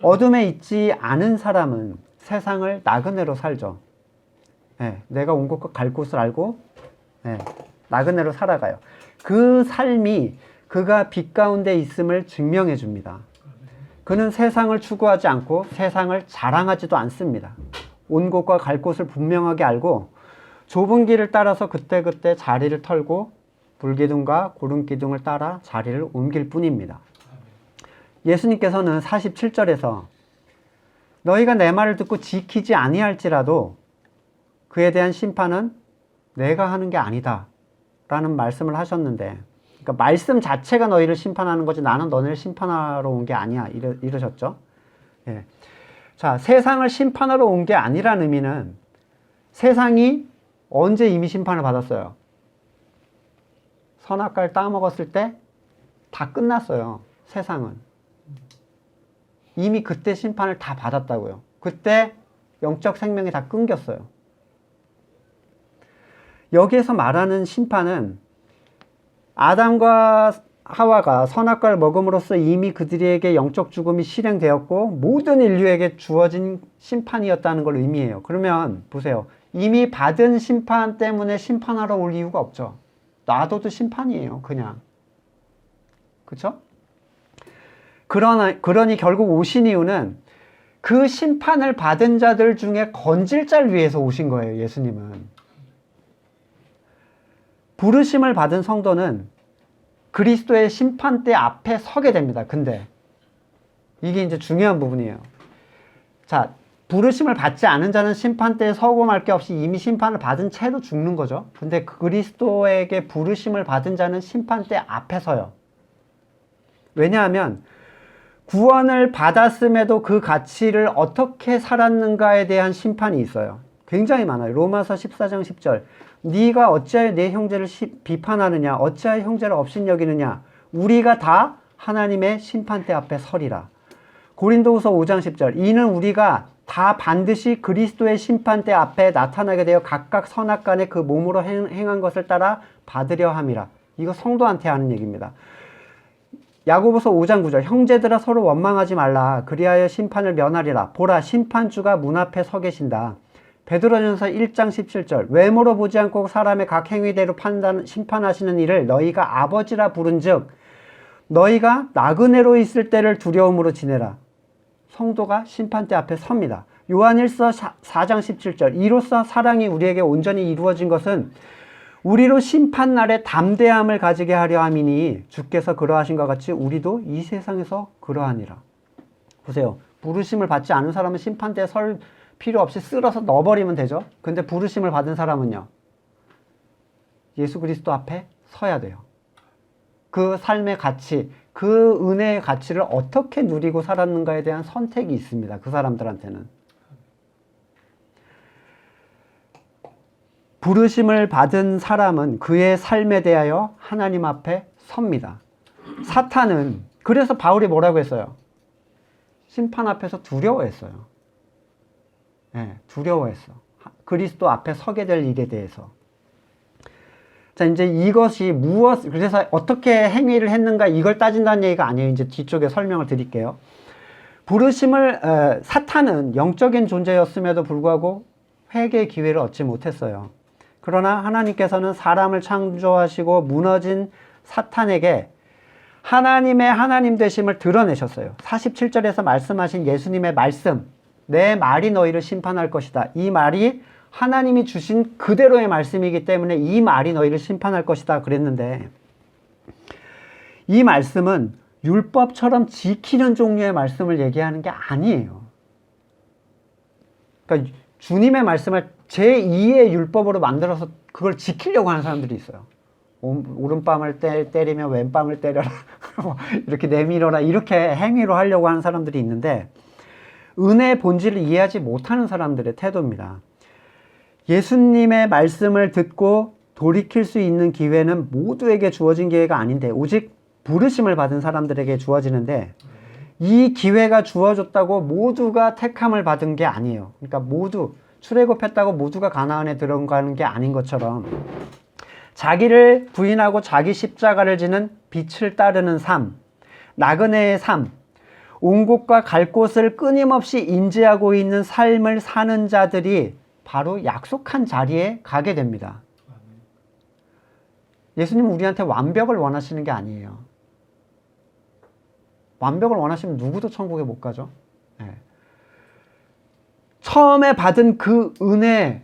Speaker 1: 어둠에 있지 않은 사람은 세상을 나그네로 살죠. 네, 내가 온 곳과 갈 곳을 알고 나그네로 살아가요. 그 삶이 그가 빛 가운데 있음을 증명해 줍니다. 그는 세상을 추구하지 않고 세상을 자랑하지도 않습니다. 온 곳과 갈 곳을 분명하게 알고 좁은 길을 따라서 그때그때 자리를 털고 불기둥과 구름기둥을 따라 자리를 옮길 뿐입니다. 예수님께서는 47절에서 너희가 내 말을 듣고 지키지 아니할지라도 그에 대한 심판은 내가 하는 게 아니다 라는 말씀을 하셨는데, 그러니까 말씀 자체가 너희를 심판하는 거지 나는 너희를 심판하러 온 게 아니야 이러셨죠. 예. 자, 세상을 심판하러 온 게 아니라는 의미는 세상이 언제 이미 심판을 받았어요? 선악과를 따먹었을 때 다 끝났어요. 세상은 이미 그때 심판을 다 받았다고요. 그때 영적 생명이 다 끊겼어요. 여기에서 말하는 심판은 아담과 하와가 선악과를 먹음으로써 이미 그들에게 영적 죽음이 실행되었고 모든 인류에게 주어진 심판이었다는 걸 의미해요. 그러면 보세요. 이미 받은 심판 때문에 심판하러 올 이유가 없죠. 놔둬도 심판이에요. 그냥. 그렇죠? 그러니 결국 오신 이유는 그 심판을 받은 자들 중에 건질 자를 위해서 오신 거예요. 예수님은. 부르심을 받은 성도는 그리스도의 심판대 앞에 서게 됩니다. 근데 이게 이제 중요한 부분이에요. 자, 부르심을 받지 않은 자는 심판대에 서고 말 게 없이 이미 심판을 받은 채로 죽는 거죠. 근데 그리스도에게 부르심을 받은 자는 심판대 앞에 서요. 왜냐하면 구원을 받았음에도 그 가치를 어떻게 살았는가에 대한 심판이 있어요. 굉장히 많아요. 로마서 14장 10절. 네가 어찌하여 내 형제를 비판하느냐, 어찌하여 형제를 업신여기느냐, 우리가 다 하나님의 심판대 앞에 서리라. 고린도후서 5장 10절. 이는 우리가 다 반드시 그리스도의 심판대 앞에 나타나게 되어 각각 선악간에 그 몸으로 행한 것을 따라 받으려 함이라. 이거 성도한테 하는 얘기입니다. 야고보서 5장 9절. 형제들아 서로 원망하지 말라. 그리하여 심판을 면하리라. 보라, 심판주가 문 앞에 서 계신다. 베드로전서 1장 17절. 외모로 보지 않고 사람의 각 행위대로 심판하시는 이를 너희가 아버지라 부른즉 너희가 나그네로 있을 때를 두려움으로 지내라. 성도가 심판대 앞에 섭니다. 요한 1서 4장 17절. 이로써 사랑이 우리에게 온전히 이루어진 것은 우리로 심판날에 담대함을 가지게 하려 함이니 주께서 그러하신 것 같이 우리도 이 세상에서 그러하니라. 보세요. 부르심을 받지 않은 사람은 심판대에 설 필요 없이 쓸어서 넣어버리면 되죠. 근데 부르심을 받은 사람은요, 예수 그리스도 앞에 서야 돼요. 그 삶의 가치, 그 은혜의 가치를 어떻게 누리고 살았는가에 대한 선택이 있습니다. 그 사람들한테는. 부르심을 받은 사람은 그의 삶에 대하여 하나님 앞에 섭니다. 사탄은, 그래서 바울이 뭐라고 했어요? 심판 앞에서 두려워했어요. 네, 두려워했어. 그리스도 앞에 서게 될 일에 대해서. 자, 이제 이것이 그래서 어떻게 행위를 했는가 이걸 따진다는 얘기가 아니에요. 이제 뒤쪽에 설명을 드릴게요. 사탄은 영적인 존재였음에도 불구하고 회개의 기회를 얻지 못했어요. 그러나 하나님께서는 사람을 창조하시고 무너진 사탄에게 하나님의 하나님 되심을 드러내셨어요. 47절에서 말씀하신 예수님의 말씀, 내 말이 너희를 심판할 것이다. 이 말이 하나님이 주신 그대로의 말씀이기 때문에 이 말이 너희를 심판할 것이다 그랬는데, 이 말씀은 율법처럼 지키는 종류의 말씀을 얘기하는 게 아니에요. 그러니까 주님의 말씀을 제2의 율법으로 만들어서 그걸 지키려고 하는 사람들이 있어요. 오른뺨을 때리면 왼뺨을 때려라. 이렇게 내밀어라. 이렇게 행위로 하려고 하는 사람들이 있는데, 은혜의 본질을 이해하지 못하는 사람들의 태도입니다. 예수님의 말씀을 듣고 돌이킬 수 있는 기회는 모두에게 주어진 기회가 아닌데 오직 부르심을 받은 사람들에게 주어지는데, 이 기회가 주어졌다고 모두가 택함을 받은 게 아니에요. 그러니까 모두 출애굽했다고 모두가 가나안에 들어가는 게 아닌 것처럼 자기를 부인하고 자기 십자가를 지는 빛을 따르는 삶, 나그네의 삶, 온 곳과 갈 곳을 끊임없이 인지하고 있는 삶을 사는 자들이 바로 약속한 자리에 가게 됩니다. 예수님은 우리한테 완벽을 원하시는 게 아니에요. 완벽을 원하시면 누구도 천국에 못 가죠. 네. 처음에 받은 그 은혜,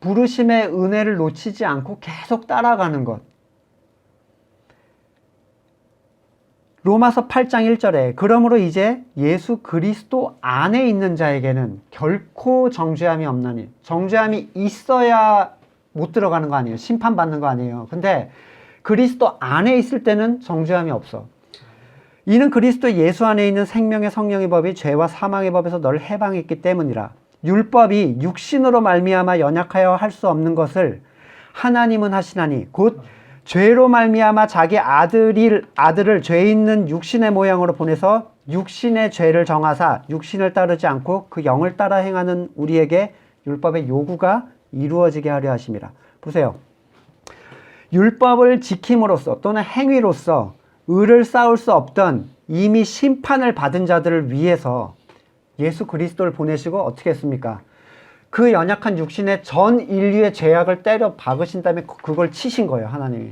Speaker 1: 부르심의 은혜를 놓치지 않고 계속 따라가는 것. 로마서 8장 1절에 그러므로 이제 예수 그리스도 안에 있는 자에게는 결코 정죄함이 없나니, 정죄함이 있어야 못 들어가는 거 아니에요. 심판받는 거 아니에요. 근데 그리스도 안에 있을 때는 정죄함이 없어. 이는 그리스도 예수 안에 있는 생명의 성령의 법이 죄와 사망의 법에서 너를 해방했기 때문이라. 율법이 육신으로 말미암아 연약하여 할 수 없는 것을 하나님은 하시나니 곧 죄로 말미암아 자기 아들을 죄 있는 육신의 모양으로 보내서 육신의 죄를 정하사 육신을 따르지 않고 그 영을 따라 행하는 우리에게 율법의 요구가 이루어지게 하려 하심이라. 보세요. 율법을 지킴으로써 또는 행위로써 의를 쌓을 수 없던 이미 심판을 받은 자들을 위해서 예수 그리스도를 보내시고 어떻게 했습니까? 그 연약한 육신의 전 인류의 죄악을 때려 박으신 다음에 그걸 치신 거예요, 하나님이.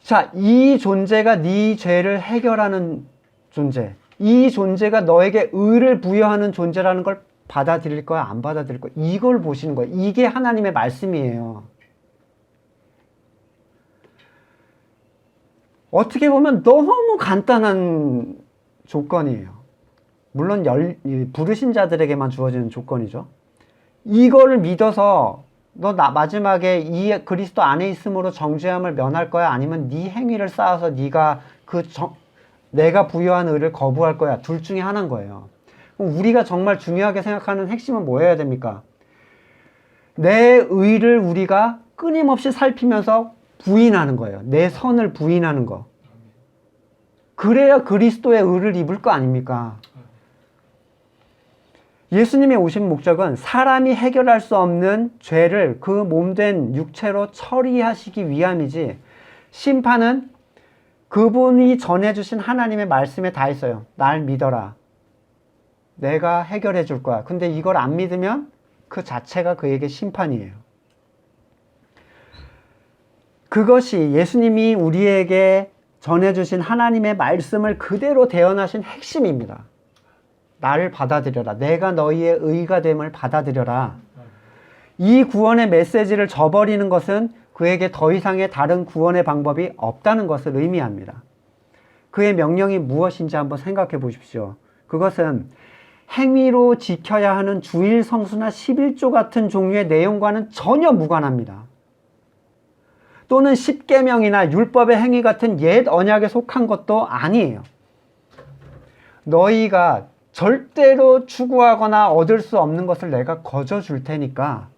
Speaker 1: 자, 이 존재가 네 죄를 해결하는 존재, 이 존재가 너에게 의를 부여하는 존재라는 걸 받아들일 거야, 안 받아들일 거야? 이걸 보시는 거예요. 이게 하나님의 말씀이에요. 어떻게 보면 너무 간단한 조건이에요. 물론 부르신 자들에게만 주어지는 조건이죠. 이거를 믿어서 너 마지막에 이 그리스도 안에 있음으로 정죄함을 면할 거야? 아니면 네 행위를 쌓아서 네가 내가 부여한 의를 거부할 거야? 둘 중에 하나인 거예요. 그럼 우리가 정말 중요하게 생각하는 핵심은 뭐여야 됩니까? 내 의를 우리가 끊임없이 살피면서 부인하는 거예요. 내 선을 부인하는 거. 그래야 그리스도의 의를 입을 거 아닙니까? 예수님이 오신 목적은 사람이 해결할 수 없는 죄를 그 몸된 육체로 처리하시기 위함이지, 심판은 그분이 전해주신 하나님의 말씀에 다 있어요. 날 믿어라. 내가 해결해 줄 거야. 근데 이걸 안 믿으면 그 자체가 그에게 심판이에요. 그것이 예수님이 우리에게 전해주신 하나님의 말씀을 그대로 대언하신 이 구원의 메시지를 저버리는 것은 그에게 더 이상의 다른 구원의 방법이 없다는 것을 의미합니다. 그의 명령이 무엇인지 한번 생각해 보십시오. 그것은 행위로 지켜야 하는 주일 성수나 11조 같은 종류의 내용과는 전혀 무관합니다. 또는 십계명이나 율법의 행위 같은 옛 언약에 속한 것도 아니에요. 너희가 절대로 추구하거나 얻을 수 없는 것을 내가 거저 줄 테니까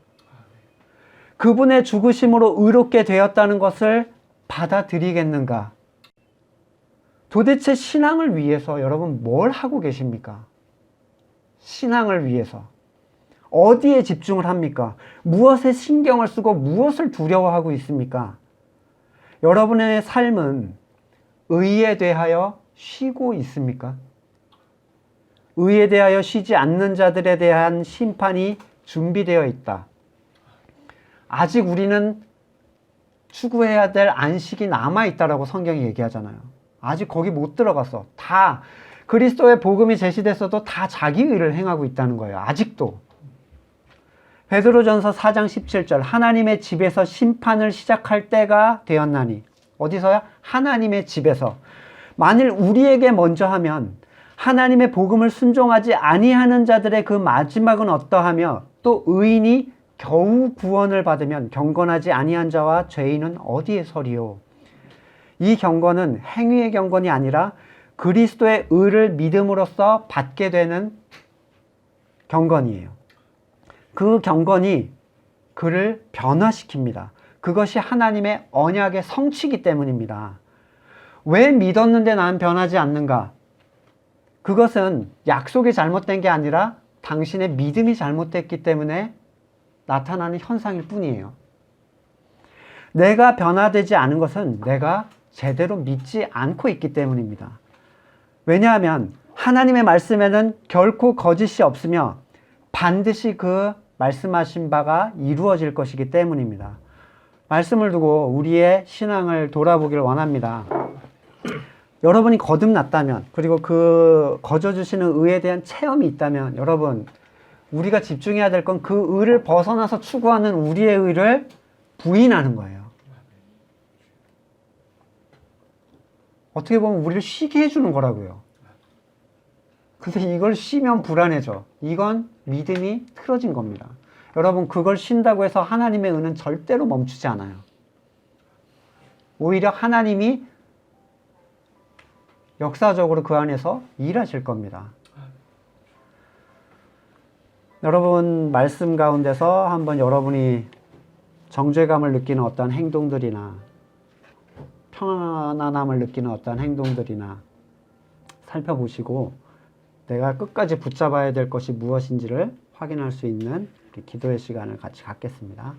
Speaker 1: 그분의 죽으심으로 의롭게 되었다는 것을 받아들이겠는가? 도대체 신앙을 위해서 여러분 뭘 하고 계십니까? 신앙을 위해서 어디에 집중을 합니까? 무엇에 신경을 쓰고 무엇을 두려워하고 있습니까? 여러분의 삶은 의에 대하여 쉬고 있습니까? 의에 대하여 쉬지 않는 자들에 대한 심판이 준비되어 있다. 아직 우리는 추구해야 될 안식이 남아있다라고 성경이 얘기하잖아요. 아직 거기 못 들어갔어. 다 그리스도의 복음이 제시됐어도 다 자기 의를 행하고 있다는 거예요. 아직도. 베드로전서 4장 17절 하나님의 집에서 심판을 시작할 때가 되었나니 어디서야? 하나님의 집에서. 만일 우리에게 먼저 하면 하나님의 복음을 순종하지 아니하는 자들의 그 마지막은 어떠하며 또 의인이 겨우 구원을 받으면 경건하지 아니한 자와 죄인은 어디에 서리요? 이 경건은 행위의 경건이 아니라 그리스도의 의를 믿음으로써 받게 되는 경건이에요. 그 경건이 그를 변화시킵니다. 그것이 하나님의 언약의 성취이기 때문입니다. 왜 믿었는데 나는 변하지 않는가? 그것은 약속이 잘못된 게 아니라 당신의 믿음이 잘못됐기 때문에 나타나는 현상일 뿐이에요. 내가 변화되지 않은 것은 내가 제대로 믿지 않고 있기 때문입니다. 왜냐하면 하나님의 말씀에는 결코 거짓이 없으며 반드시 그 말씀하신 바가 이루어질 것이기 때문입니다. 말씀을 두고 우리의 신앙을 돌아보기를 원합니다. 여러분이 거듭났다면 그리고 그 거저주시는 의에 대한 체험이 있다면 여러분 우리가 집중해야 될 건 그 의를 벗어나서 추구하는 우리의 의를 부인하는 거예요. 어떻게 보면 우리를 쉬게 해주는 거라고요. 근데 이걸 쉬면 불안해져. 이건 믿음이 틀어진 겁니다. 여러분 그걸 쉰다고 해서 하나님의 은은 절대로 멈추지 않아요. 오히려 하나님이 역사적으로 그 안에서 일하실 겁니다. 여러분 말씀 가운데서 한번 여러분이 정죄감을 느끼는 어떤 행동들이나 편안함을 느끼는 어떤 행동들이나 살펴보시고 내가 끝까지 붙잡아야 될 것이 무엇인지를 확인할 수 있는 기도의 시간을 같이 갖겠습니다.